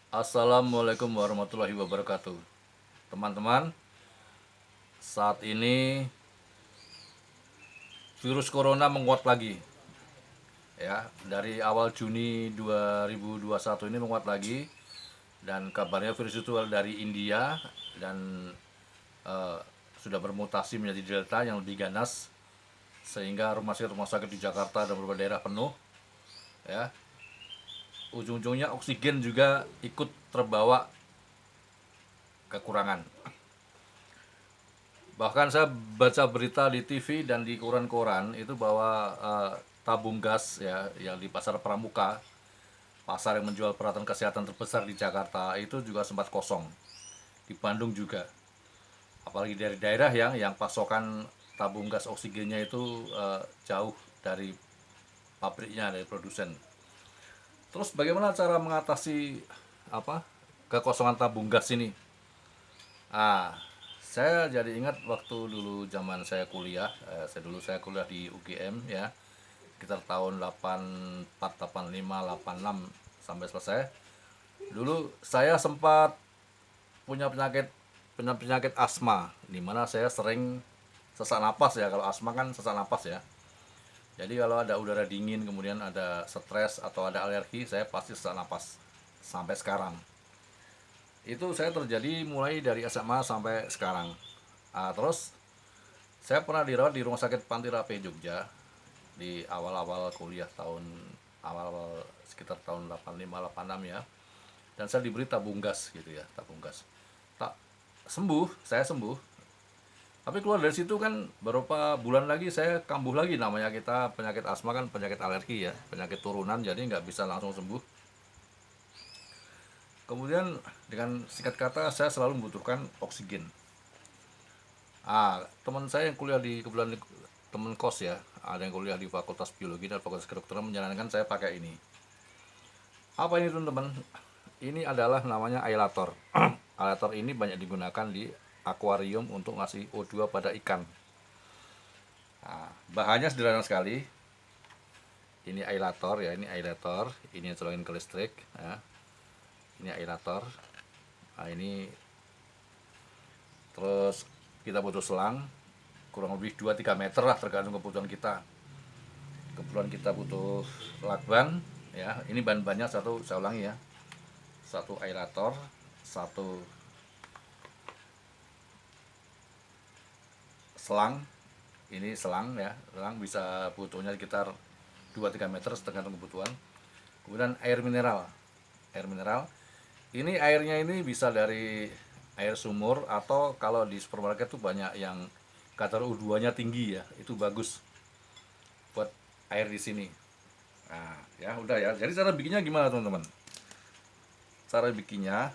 Assalamualaikum warahmatullahi wabarakatuh. Teman-teman, saat ini virus corona menguat lagi. Ya, dari awal Juni 2021 ini menguat lagi dan kabarnya virus itu dari India dan eh, sudah bermutasi menjadi Delta yang lebih ganas sehingga rumah sakit di Jakarta dan beberapa daerah penuh ya. Ujung-ujungnya oksigen juga ikut terbawa kekurangan. Bahkan saya baca berita di TV dan di koran-koran itu bahwa tabung gas ya yang di pasar Pramuka, pasar yang menjual peralatan kesehatan terbesar di Jakarta itu juga sempat kosong. Di Bandung juga. Apalagi dari daerah yang pasokan tabung gas oksigennya itu jauh dari pabriknya, dari produsen. Terus bagaimana cara mengatasi apa kekosongan tabung gas ini? Ah, saya jadi ingat waktu dulu zaman saya kuliah, saya kuliah di UGM ya, sekitar tahun 84, 85, 86 sampai selesai. Dulu saya sempat punya penyakit asma, di mana saya sering sesak napas ya. Kalau asma kan sesak napas ya. Jadi kalau ada udara dingin, kemudian ada stres atau ada alergi, saya pasti sesak napas sampai sekarang. Itu saya terjadi mulai dari SMA sampai sekarang. Terus saya pernah dirawat di Rumah Sakit Panti Rapih Jogja di awal-awal kuliah awal sekitar tahun 85 86 ya. Dan saya diberi tabung gas gitu ya, tabung gas. Tak sembuh, saya sembuh. Tapi keluar dari situ kan beberapa bulan lagi saya kambuh lagi. Namanya kita penyakit asma kan penyakit alergi ya, penyakit turunan, jadi nggak bisa langsung sembuh. Kemudian dengan singkat kata saya selalu membutuhkan oksigen. Teman saya yang kuliah di kebetulan teman kos ya, ada yang kuliah di Fakultas Biologi dan Fakultas Kedokteran menyarankan saya pakai ini. Apa ini teman-teman? Ini adalah namanya ailator. Ailator ini banyak digunakan di akuarium untuk ngasih O2 pada ikan. Bahannya sederhana sekali. Ini ailator ya, ini ailator. Ini yang colokin ke listrik. Ya. Ini ailator. Ini terus kita butuh selang kurang lebih 2-3 meter lah tergantung kebutuhan kita. Kebetulan kita butuh lakban ya. Ini bahan-bahannya satu, saya ulangi ya. Satu aerator, satu selang. Ini selang ya. Selang bisa butuhnya sekitar 2-3 meter tergantung kebutuhan. Kemudian air mineral. Air mineral. Ini airnya ini bisa dari air sumur atau kalau di supermarket tuh banyak yang kadar U2-nya tinggi ya. Itu bagus buat air di sini. Nah, ya udah ya. Jadi cara bikinnya gimana teman-teman? Cara bikinnya,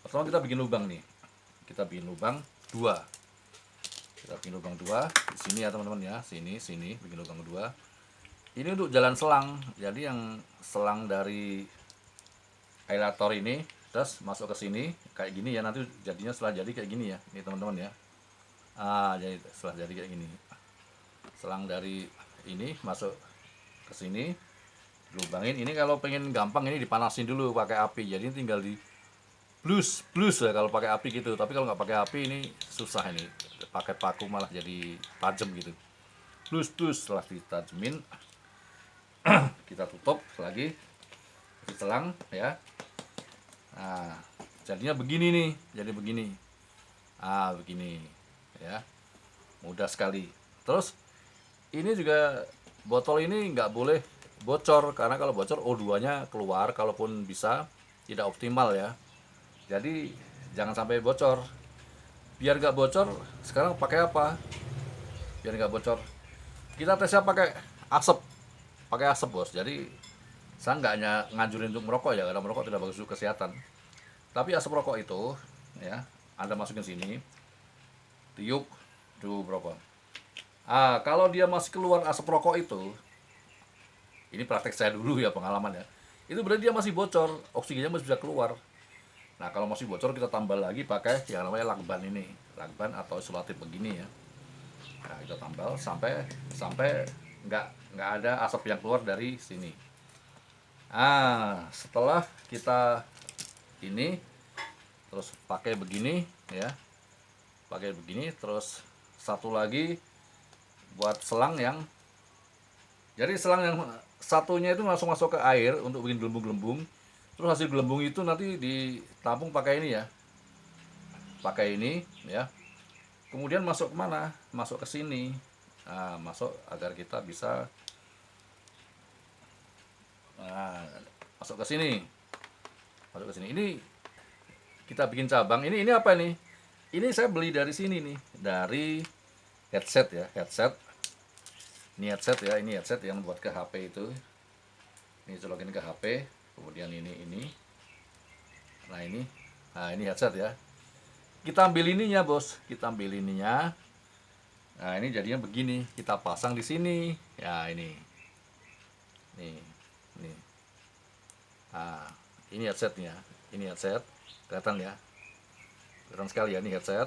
pertama kita bikin lubang nih. Kita bikin lubang dua. Kita bikin lubang dua di sini ya teman-teman ya. Sini, sini bikin lubang dua. Ini untuk jalan selang. Jadi yang selang dari aerator ini terus masuk ke sini kayak gini ya. Nanti jadinya setelah jadi kayak gini ya. Ini teman-teman ya. Jadi setelah jadi kayak gini. Selang dari ini masuk ke sini, lubangin. Ini kalau pengen gampang ini dipanasin dulu pakai api. Jadi tinggal di plus plus ya kalau pakai api gitu. Tapi kalau nggak pakai api ini susah ini. Pakai paku malah jadi tajam gitu. Plus plus setelah ditajemin kita tutup lagi selang ya. Nah, jadinya begini nih. Jadi begini. Begini ya. Mudah sekali. Terus ini juga botol ini nggak boleh bocor karena kalau bocor O2-nya keluar, kalaupun bisa tidak optimal ya. Jadi jangan sampai bocor. Biar nggak bocor, sekarang pakai apa? Biar nggak bocor, kita tesnya pakai asap bos. Jadi saya nggak hanya nganjurin untuk merokok ya, karena merokok tidak bagus untuk kesehatan. Tapi asap rokok itu ya, Anda masukin sini, tiup dulu berapa. Kalau dia masih keluar asap rokok itu, ini praktek saya dulu ya, pengalaman ya. Itu berarti dia masih bocor, oksigennya masih bisa keluar. Nah kalau masih bocor kita tambah lagi pakai yang namanya lakban ini, lakban atau isolatif begini ya. Nah kita tambal sampai sampai nggak ada asap yang keluar dari sini. Setelah kita ini terus pakai begini ya, pakai begini, terus satu lagi buat selang yang, jadi selang yang satunya itu langsung masuk ke air untuk bikin gelembung-gelembung, terus hasil gelembung itu nanti ditampung pakai ini ya, pakai ini ya, kemudian masuk kemana, masuk ke sini. Masuk agar kita bisa masuk ke sini, masuk ke sini. Ini kita bikin cabang. Ini apa nih? Ini saya beli dari sini nih, dari headset ya, headset. Ini headset ya, ini headset yang buat ke HP itu. Ini colokin ke HP, kemudian ini. Nah ini headset ya. Kita ambil ininya bos, kita ambil ininya. Nah ini jadinya begini, kita pasang di sini. Ya ini, nih. Nah ini headsetnya, ini headset, kelihatan ya, kelihatan sekali ya, ini headset.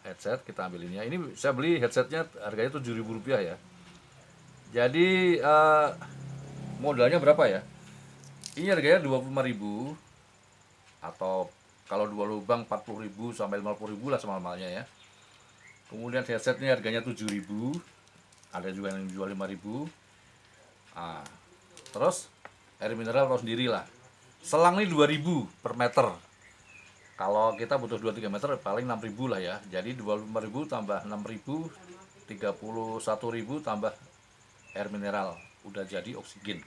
Headset kita ambil ininya. Ini saya beli headsetnya harganya Rp7.000 ya. Jadi modalnya berapa ya? Ini harganya 25.000, atau kalau 2 lubang 40.000 sampai 50.000 lah semal-malnya ya. Kemudian headsetnya harganya 7.000, ada juga yang jual 5.000. Terus air mineral tahu sendiri lah. Selang ini 2.000 per meter. Kalau kita butuh 2-3 meter paling 6.000 lah ya. Jadi 25.000 tambah 6.000, 31.000 tambah air mineral, udah jadi oksigen.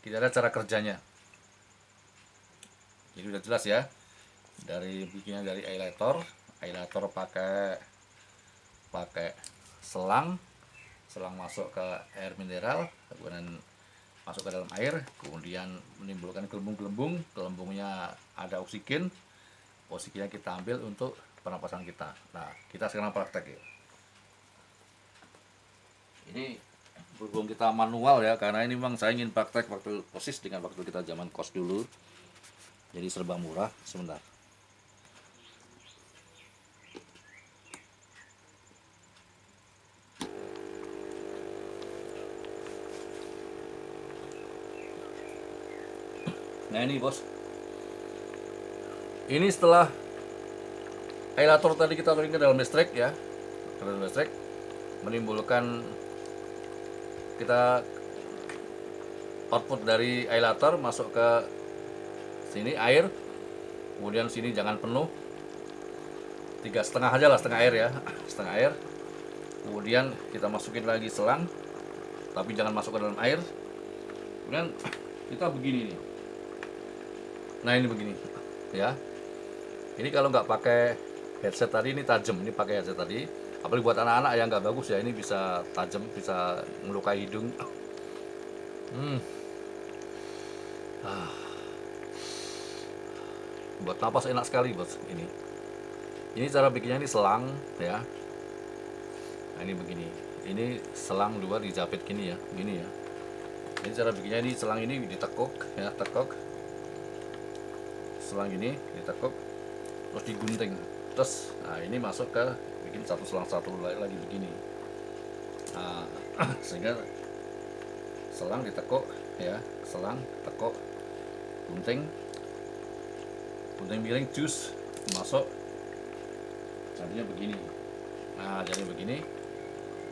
Kita lihat cara kerjanya. Jadi udah jelas ya. Dari bikinnya dari ailator pakai selang masuk ke air mineral, kemudian masuk ke dalam air, kemudian menimbulkan gelembung-gelembung. Gelembungnya ada oksigennya kita ambil untuk pernapasan kita. Nah kita sekarang praktek ya. Ini berhubung kita manual ya, karena ini memang saya ingin praktek waktu persis dengan waktu kita zaman kos dulu, jadi serba murah. Sebentar. Nah ini bos, ini setelah ailator tadi kita turunkan ke dalam listrik ya, ke dalam listrik, menimbulkan kita output dari ailator masuk ke sini air, kemudian sini jangan penuh, 3,5 aja lah, setengah air ya, setengah air. Kemudian kita masukin lagi selang, tapi jangan masuk ke dalam air. Kemudian kita begini nih. Nah ini begini ya. Ini kalau nggak pakai headset tadi, ini tajam. Ini pakai headset tadi, apalagi buat anak-anak yang nggak bagus ya, ini bisa tajam, bisa melukai hidung. Buat napas enak sekali bos. Ini cara bikinnya, ini selang ya. Nah ini begini, ini selang dua dijepit gini ya, gini ya. Ini cara bikinnya, ini selang ini ditekuk ya, tekuk selang ini ditekuk, terus digunting, terus nah ini masuk ke bikin satu selang satu lagi begini. Nah, sehingga selang ditekuk ya, selang tekuk, gunting miring, jus masuk, jadinya begini. Nah jadi begini,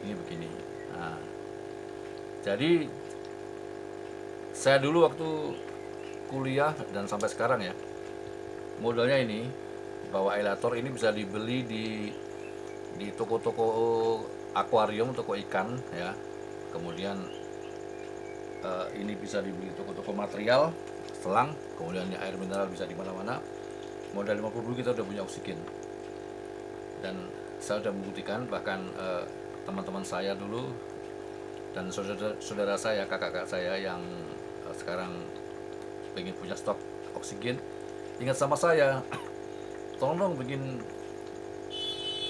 ini begini. Nah jadi saya dulu waktu kuliah dan sampai sekarang ya, modalnya ini, bahwa ailator ini bisa dibeli di toko-toko akuarium, toko ikan ya. Kemudian ini bisa dibeli toko-toko material, selang, kemudian air mineral bisa di mana-mana. Modal 50.000 kita udah punya oksigen. Dan saya sudah membuktikan, bahkan teman-teman saya dulu dan saudara saya, kakak-kakak saya yang sekarang pengen punya stok oksigen, ingat sama saya, tolong dong bikin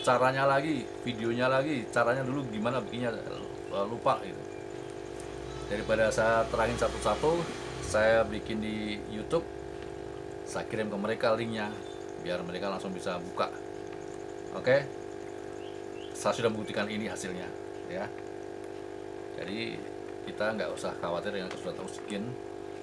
caranya lagi, videonya lagi, caranya dulu gimana bikinnya, lupa gitu. Daripada saya terangin satu-satu, saya bikin di YouTube, saya kirim ke mereka linknya, biar mereka langsung bisa buka. Oke, saya sudah membuktikan ini hasilnya ya. Jadi kita nggak usah khawatir dengan kesulitan oksigen.